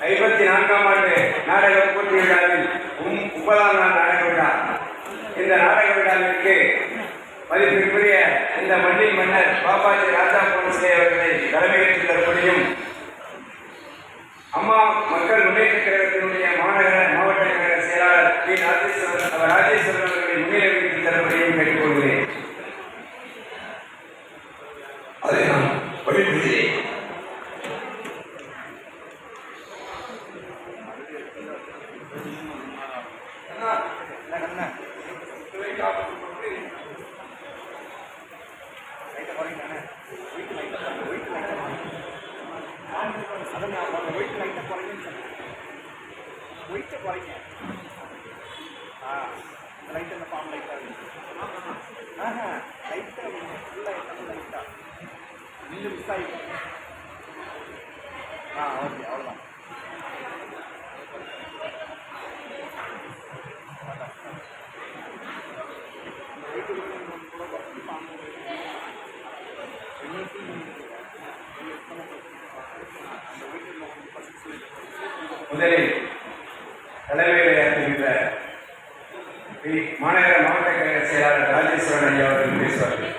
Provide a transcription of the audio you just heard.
54ஆம் ஆண்டு நாடக போட்டி விழாவில் 30ஆம் நாள் நாடக விழா. இந்த நாடக விழாவிற்கு மதிப்பிற்குரிய இந்த மண்ணின் மன்னர் பாப்பாஜி ராஜா போன்ஸ்லே அவர்களை தலைமையேற்று தரப்படியும், அம்மா மக்கள் முன்னேற்ற கழகத்தினுடைய மாவட்ட கழக செயலாளர் பி. ராஜேஸ்வரன் அவர்களை முன்னிலை வைத்து தரப்படியும் கேட்டுக்கொள்கிறேன். அதை நான் வழிபடுகிறேன். முதலில் தலைமையிலேற்றுகின்ற மாநகர மாவட்ட கழக செயலாளர் ராஜேஸ்வரன் ஐயா அவர்கள் பேசுவார்கள்.